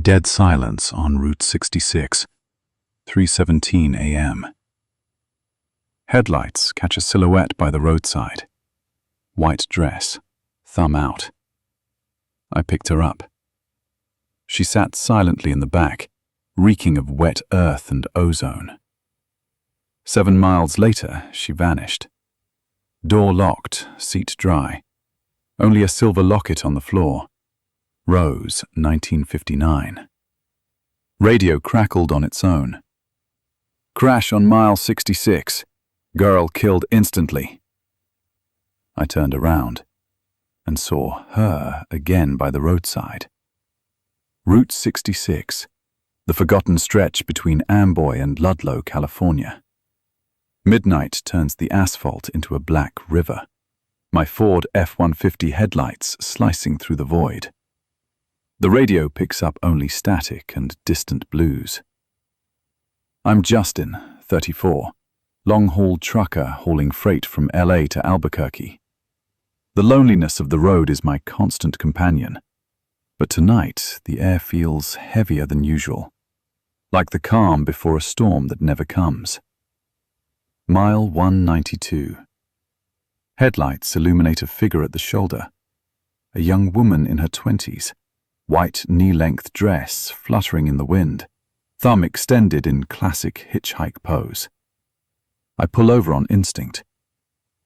Dead silence on Route 66, 3:17 a.m. Headlights catch a silhouette by the roadside. White dress, thumb out. I picked her up. She sat silently in the back, reeking of wet earth and ozone. 7 miles later, she vanished. Door locked, seat dry. Only a silver locket on the floor. Rose, 1959. Radio crackled on its own. Crash on mile 66. Girl killed instantly. I turned around and saw her again by the roadside. Route 66, the forgotten stretch between Amboy and Ludlow, California. Midnight turns the asphalt into a black river, my Ford F-150 headlights slicing through the void. The radio picks up only static and distant blues. I'm Justin, 34, long-haul trucker hauling freight from LA to Albuquerque. The loneliness of the road is my constant companion, but tonight the air feels heavier than usual, like the calm before a storm that never comes. Mile 192. Headlights illuminate a figure at the shoulder, a young woman in her 20s, white knee-length dress fluttering in the wind, thumb extended in classic hitchhike pose. I pull over on instinct.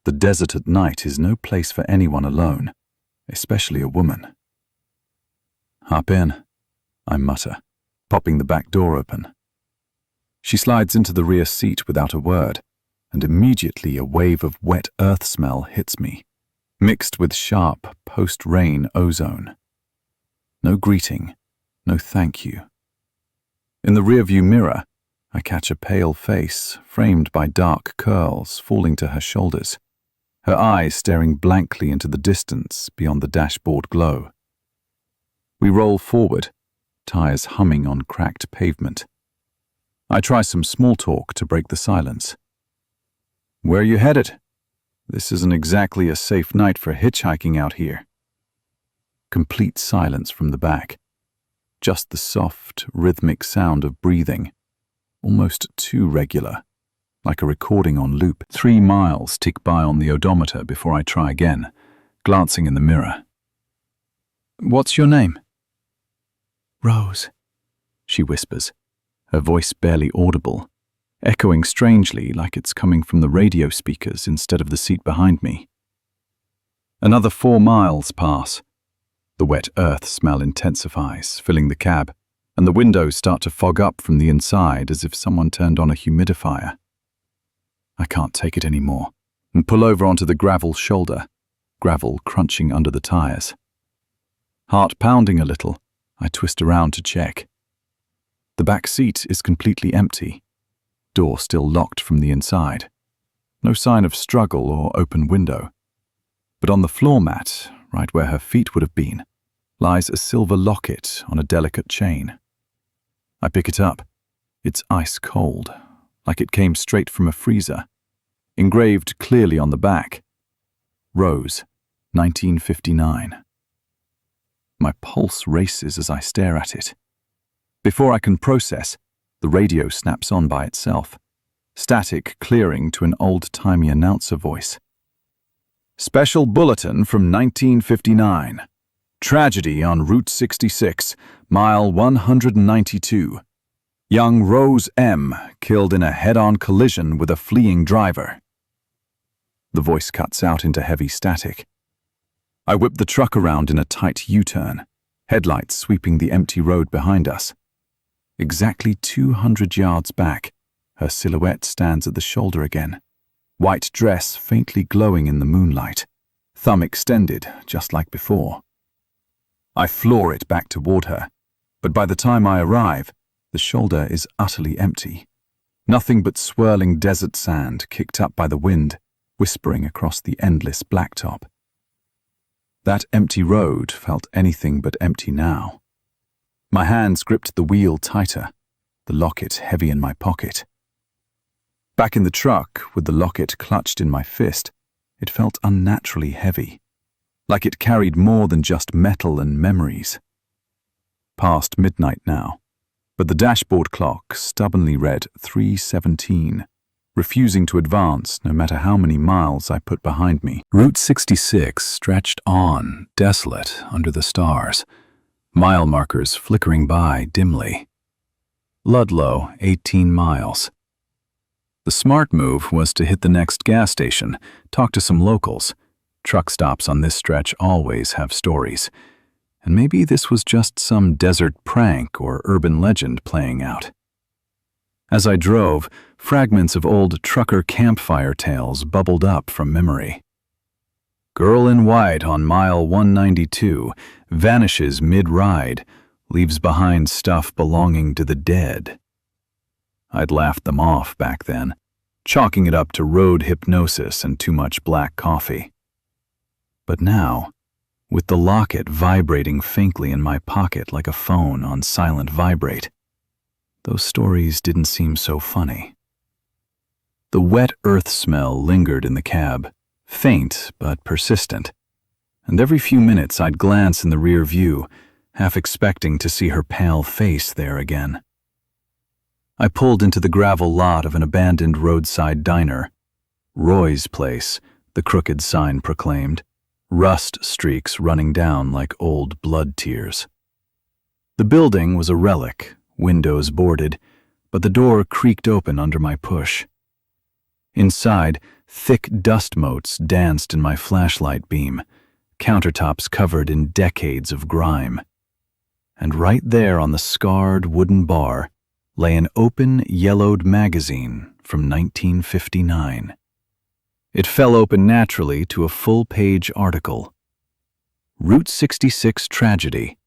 The desert at night is no place for anyone alone, especially a woman. Hop in, I mutter, popping the back door open. She slides into the rear seat without a word, and immediately a wave of wet earth smell hits me, mixed with sharp post-rain ozone. No greeting, no thank you. In the rearview mirror, I catch a pale face framed by dark curls falling to her shoulders, her eyes staring blankly into the distance beyond the dashboard glow. We roll forward, tires humming on cracked pavement. I try some small talk to break the silence. Where are you headed? This isn't exactly a safe night for hitchhiking out here. Complete silence from the back. Just the soft, rhythmic sound of breathing, almost too regular, like a recording on loop. 3 miles tick by on the odometer before I try again, glancing in the mirror. What's your name? Rose, she whispers, her voice barely audible, echoing strangely like it's coming from the radio speakers instead of the seat behind me. Another 4 miles pass. The wet earth smell intensifies, filling the cab, and the windows start to fog up from the inside as if someone turned on a humidifier. I can't take it anymore, and pull over onto the gravel shoulder, gravel crunching under the tires. Heart pounding a little, I twist around to check. The back seat is completely empty, door still locked from the inside. No sign of struggle or open window. But on the floor mat, right where her feet would have been, lies a silver locket on a delicate chain. I pick it up. It's ice cold, like it came straight from a freezer. Engraved clearly on the back. Rose, 1959. My pulse races as I stare at it. Before I can process, the radio snaps on by itself, static clearing to an old-timey announcer voice. Special bulletin from 1959. Tragedy on Route 66, mile 192. Young Rose M. killed in a head-on collision with a fleeing driver. The voice cuts out into heavy static. I whip the truck around in a tight U-turn, headlights sweeping the empty road behind us. Exactly 200 yards back, her silhouette stands at the shoulder again. White dress faintly glowing in the moonlight, thumb extended just like before. I floor it back toward her, but by the time I arrive, the shoulder is utterly empty. Nothing but swirling desert sand kicked up by the wind, whispering across the endless blacktop. That empty road felt anything but empty now. My hands gripped the wheel tighter, the locket heavy in my pocket. Back in the truck, with the locket clutched in my fist, it felt unnaturally heavy, like it carried more than just metal and memories. past midnight now, but the dashboard clock stubbornly read 3:17, refusing to advance no matter how many miles I put behind me. Route 66 stretched on, desolate under the stars, mile markers flickering by dimly. Ludlow, 18 miles. The smart move was to hit the next gas station, talk to some locals. Truck stops on this stretch always have stories. And maybe this was just some desert prank or urban legend playing out. As I drove, fragments of old trucker campfire tales bubbled up from memory. Girl in white on mile 192, vanishes mid-ride, leaves behind stuff belonging to the dead. I'd laughed them off back then, chalking it up to road hypnosis and too much black coffee. But now, with the locket vibrating faintly in my pocket like a phone on silent vibrate, those stories didn't seem so funny. The wet earth smell lingered in the cab, faint but persistent, and every few minutes I'd glance in the rear view, half expecting to see her pale face there again. I pulled into the gravel lot of an abandoned roadside diner. Roy's Place, the crooked sign proclaimed, rust streaks running down like old blood tears. The building was a relic, windows boarded, but the door creaked open under my push. Inside, thick dust motes danced in my flashlight beam, countertops covered in decades of grime. And right there on the scarred wooden bar lay an open, yellowed magazine from 1959. It fell open naturally to a full-page article. Route 66 Tragedy.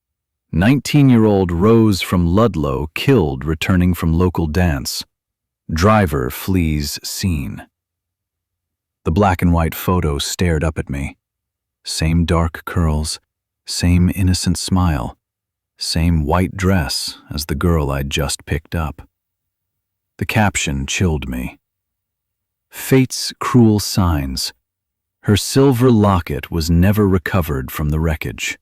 19-year-old Rose from Ludlow killed returning from local dance. Driver flees scene. The black and white photo stared up at me. Same dark curls, same innocent smile, same white dress as the girl I'd just picked up. The caption chilled me. Fate's cruel signs. Her silver locket was never recovered from the wreckage.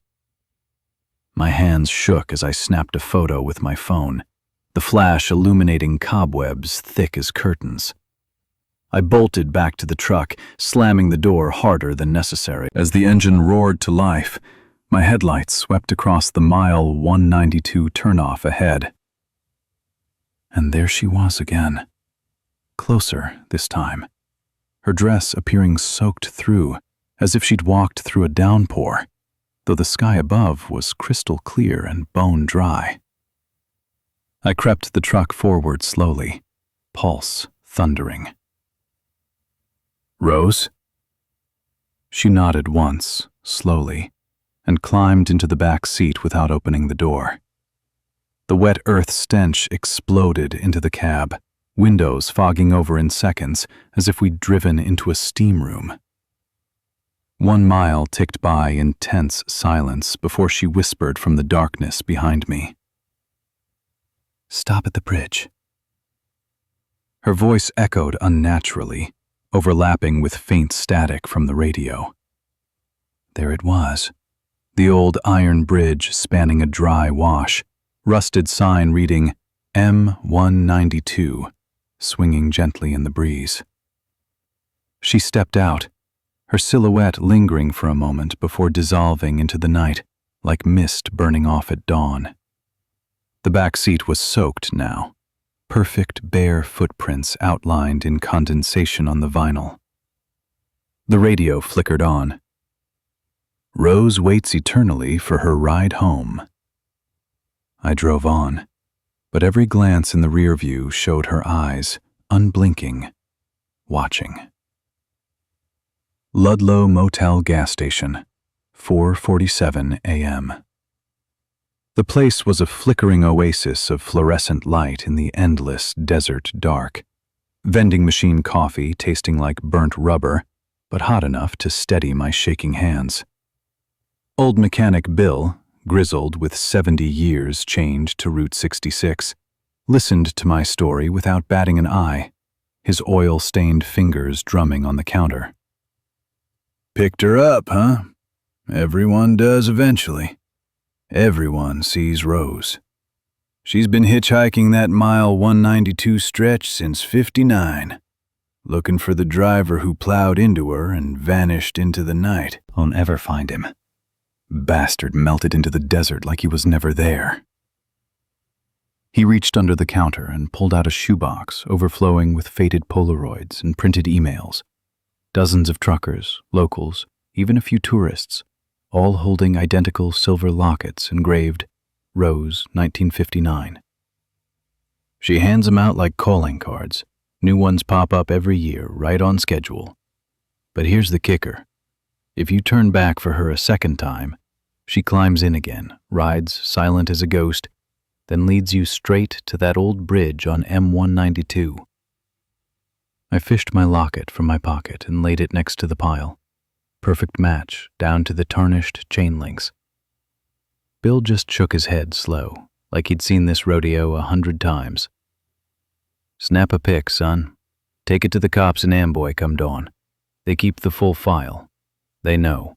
My hands shook as I snapped a photo with my phone, the flash illuminating cobwebs thick as curtains. I bolted back to the truck, slamming the door harder than necessary. As the engine roared to life, my headlights swept across the mile 192 turnoff ahead. And there she was again. Closer this time, her dress appearing soaked through, as if she'd walked through a downpour, though the sky above was crystal clear and bone dry. I crept the truck forward slowly, pulse thundering. Rose? She nodded once, slowly, and climbed into the back seat without opening the door. The wet earth stench exploded into the cab, windows fogging over in seconds as if we'd driven into a steam room. 1 mile ticked by in tense silence before she whispered from the darkness behind me. Stop at the bridge. Her voice echoed unnaturally, overlapping with faint static from the radio. There it was, the old iron bridge spanning a dry wash, rusted sign reading M192, swinging gently in the breeze. She stepped out, her silhouette lingering for a moment before dissolving into the night, like mist burning off at dawn. The back seat was soaked now, perfect bare footprints outlined in condensation on the vinyl. The radio flickered on. Rose waits eternally for her ride home. I drove on, but every glance in the rear view showed her eyes, unblinking, watching. Ludlow Motel Gas Station, 4:47 a.m. The place was a flickering oasis of fluorescent light in the endless desert dark. Vending machine coffee tasting like burnt rubber, but hot enough to steady my shaking hands. Old mechanic Bill, grizzled with 70 years chained to Route 66, listened to my story without batting an eye, his oil-stained fingers drumming on the counter. Picked her up, huh? Everyone does eventually. Everyone sees Rose. She's been hitchhiking that mile 192 stretch since '59, looking for the driver who plowed into her and vanished into the night. I'll never find him. Bastard melted into the desert like he was never there. He reached under the counter and pulled out a shoebox overflowing with faded Polaroids and printed emails. Dozens of truckers, locals, even a few tourists, all holding identical silver lockets engraved Rose, 1959. She hands them out like calling cards. New ones pop up every year, right on schedule. But here's the kicker. If you turn back for her a second time, she climbs in again, rides silent as a ghost, then leads you straight to that old bridge on M192. I fished my locket from my pocket and laid it next to the pile. Perfect match, down to the tarnished chain links. Bill just shook his head slow, like he'd seen this rodeo 100 times. Snap a pic, son. Take it to the cops in Amboy come dawn. They keep the full file. They know.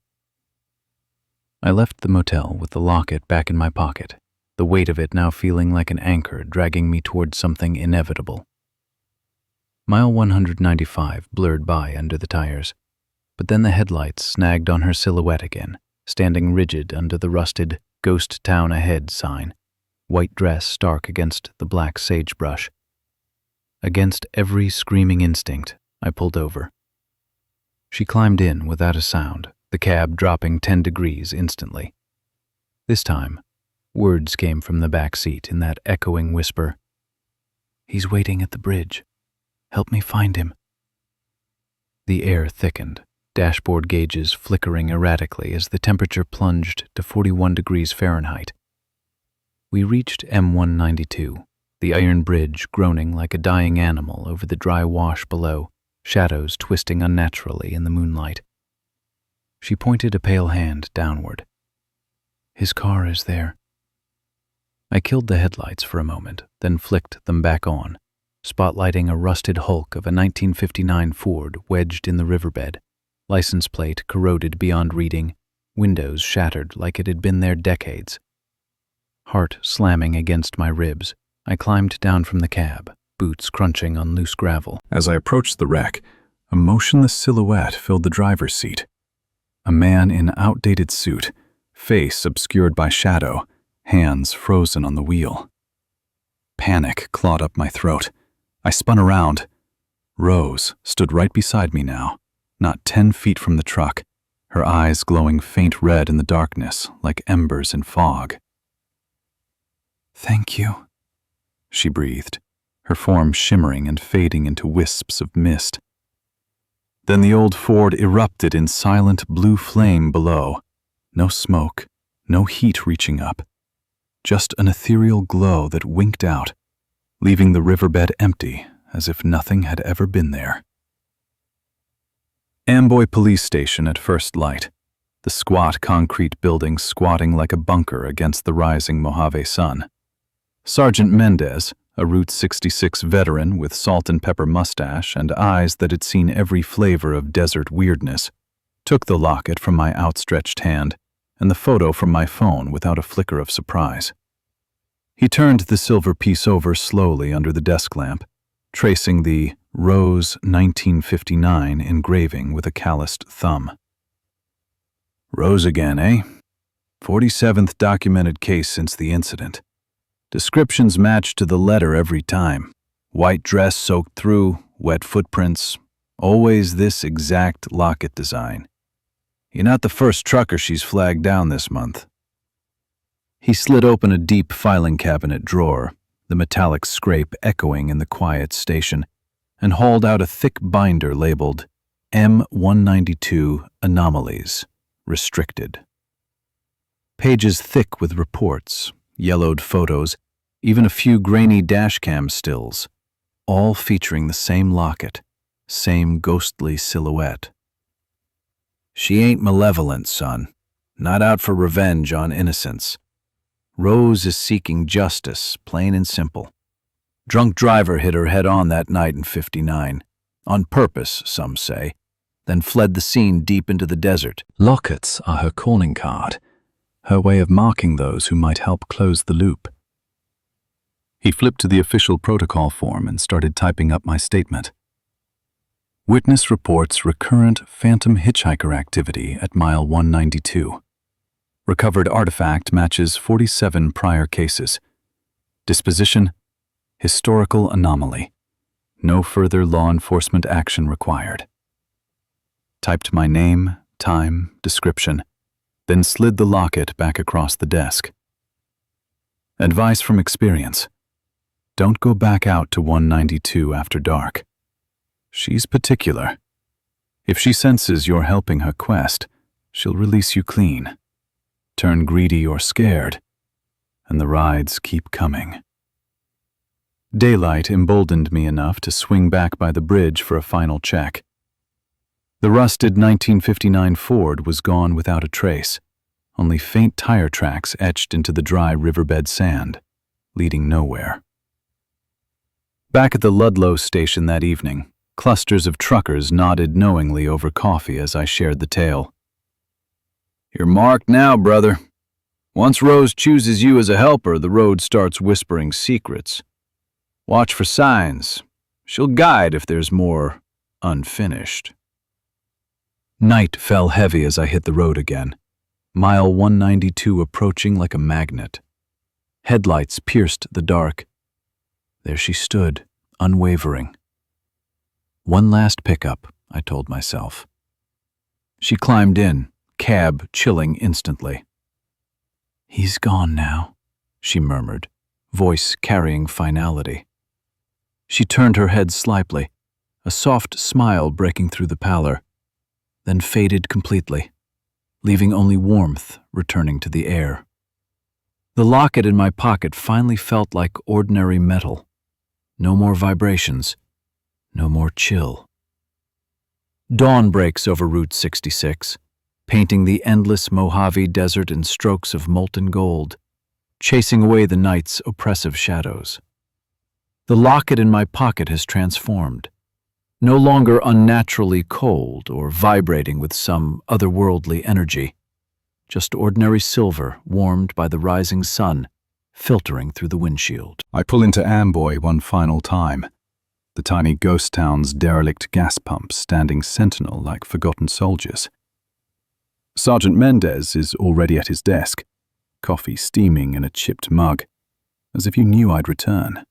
I left the motel with the locket back in my pocket, the weight of it now feeling like an anchor dragging me towards something inevitable. Mile 195 blurred by under the tires, but then the headlights snagged on her silhouette again, standing rigid under the rusted "Ghost Town Ahead" sign, white dress stark against the black sagebrush. Against every screaming instinct, I pulled over. She climbed in without a sound, the cab dropping 10 degrees instantly. This time, words came from the back seat in that echoing whisper. "He's waiting at the bridge. Help me find him." The air thickened, dashboard gauges flickering erratically as the temperature plunged to 41 degrees Fahrenheit. We reached M192, the iron bridge groaning like a dying animal over the dry wash below, shadows twisting unnaturally in the moonlight. She pointed a pale hand downward. "His car is there." I killed the headlights for a moment, then flicked them back on, spotlighting a rusted hulk of a 1959 Ford wedged in the riverbed, license plate corroded beyond reading, windows shattered like it had been there decades. Heart slamming against my ribs, I climbed down from the cab, boots crunching on loose gravel. As I approached the wreck, a motionless silhouette filled the driver's seat. A man in outdated suit, face obscured by shadow, hands frozen on the wheel. Panic clawed up my throat. I spun around. Rose stood right beside me now, not 10 feet from the truck, her eyes glowing faint red in the darkness like embers in fog. "Thank you," she breathed, her form shimmering and fading into wisps of mist. Then the old Ford erupted in silent blue flame below. No smoke, no heat reaching up. Just an ethereal glow that winked out, leaving the riverbed empty as if nothing had ever been there. Amboy Police Station at first light, the squat concrete building squatting like a bunker against the rising Mojave sun. Sergeant Mendez, a Route 66 veteran with salt and pepper mustache and eyes that had seen every flavor of desert weirdness, took the locket from my outstretched hand and the photo from my phone without a flicker of surprise. He turned the silver piece over slowly under the desk lamp, tracing the Rose 1959 engraving with a calloused thumb. "Rose again, eh? 47th documented case since the incident. Descriptions match to the letter every time. White dress soaked through, wet footprints, always this exact locket design. You're not the first trucker she's flagged down this month." He slid open a deep filing cabinet drawer, the metallic scrape echoing in the quiet station, and hauled out a thick binder labeled M192 Anomalies, Restricted. Pages thick with reports, yellowed photos, even a few grainy dashcam stills, all featuring the same locket, same ghostly silhouette. "She ain't malevolent, son. Not out for revenge on innocents. Rose is seeking justice, plain and simple. Drunk driver hit her head on that night in '59. On purpose, some say, then fled the scene deep into the desert. Lockets are her calling card. her way of marking those who might help close the loop. He flipped to the official protocol form and started typing up my statement. Witness reports recurrent phantom hitchhiker activity at mile 192. Recovered artifact matches 47 prior cases. Disposition: historical anomaly. No further law enforcement action required. Typed my name, time, description, then slid the locket back across the desk. Advice from experience: don't go back out to 192 after dark. She's particular. If she senses you're helping her quest, she'll release you clean. Turn greedy or scared, and the rides keep coming. Daylight emboldened me enough to swing back by the bridge for a final check. The rusted 1959 Ford was gone without a trace, only faint tire tracks etched into the dry riverbed sand, leading nowhere. Back at the Ludlow station that evening, clusters of truckers nodded knowingly over coffee as I shared the tale. You're marked now, brother. Once Rose chooses you as a helper, the road starts whispering secrets. Watch for signs. She'll guide if there's more unfinished. Night fell heavy as I hit the road again, mile 192 approaching like a magnet. Headlights pierced the dark. There she stood, unwavering. One last pickup, I told myself. She climbed in, cab chilling instantly. He's gone now, she murmured, voice carrying finality. She turned her head slightly, a soft smile breaking through the pallor, then faded completely, leaving only warmth returning to the air. The locket in my pocket finally felt like ordinary metal. No more vibrations, no more chill. Dawn breaks over Route 66, painting the endless Mojave Desert in strokes of molten gold, chasing away the night's oppressive shadows. The locket in my pocket has transformed, no longer unnaturally cold or vibrating with some otherworldly energy, just ordinary silver warmed by the rising sun, filtering through the windshield. I pull into Amboy one final time, the tiny ghost town's derelict gas pumps standing sentinel like forgotten soldiers. Sergeant Mendez is already at his desk, coffee steaming in a chipped mug, as if he knew I'd return.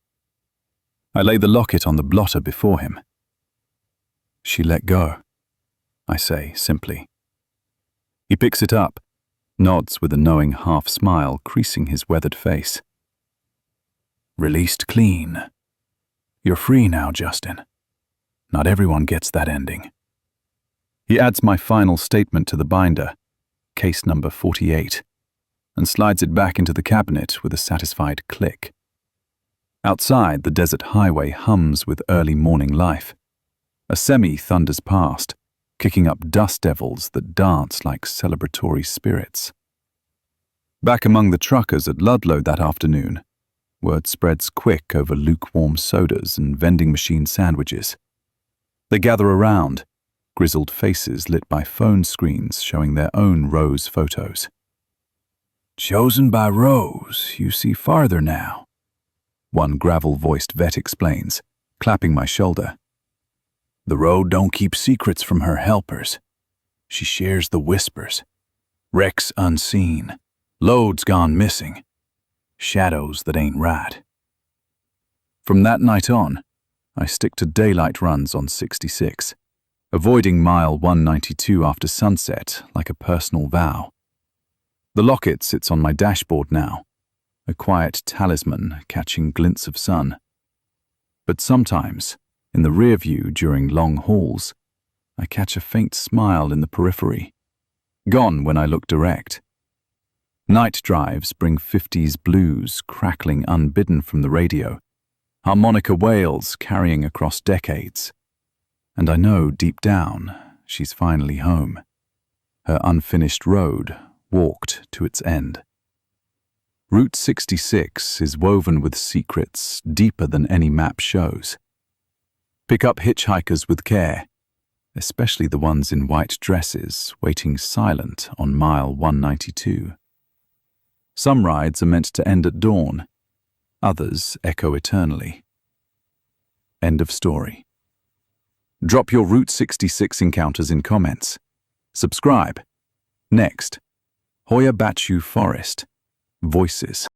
I lay the locket on the blotter before him. She let go, I say simply. He picks it up, nods with a knowing half-smile creasing his weathered face. Released clean. You're free now, Justin. Not everyone gets that ending. He adds my final statement to the binder, case number 48, and slides it back into the cabinet with a satisfied click. Outside, the desert highway hums with early morning life. A semi thunders past, kicking up dust devils that dance like celebratory spirits. Back among the truckers at Ludlow that afternoon, word spreads quick over lukewarm sodas and vending machine sandwiches. They gather around, grizzled faces lit by phone screens showing their own Rose photos. Chosen by Rose, you see farther now, one gravel-voiced vet explains, clapping my shoulder. The road don't keep secrets from her helpers. She shares the whispers. Wrecks unseen, loads gone missing, shadows that ain't right. From that night on, I stick to daylight runs on 66, avoiding mile 192 after sunset like a personal vow. The locket sits on my dashboard now, a quiet talisman catching glints of sun. But sometimes, in the rear view during long hauls, I catch a faint smile in the periphery, gone when I look direct. Night drives bring 50s blues crackling unbidden from the radio, harmonica wails carrying across decades. And I know deep down she's finally home. Her unfinished road walked to its end. Route 66 is woven with secrets deeper than any map shows. Pick up hitchhikers with care, especially the ones in white dresses waiting silent on mile 192. Some rides are meant to end at dawn. Others echo eternally. End of story. Drop your Route 66 encounters in comments. Subscribe. Next, Hoya Bachu Forest. Voices.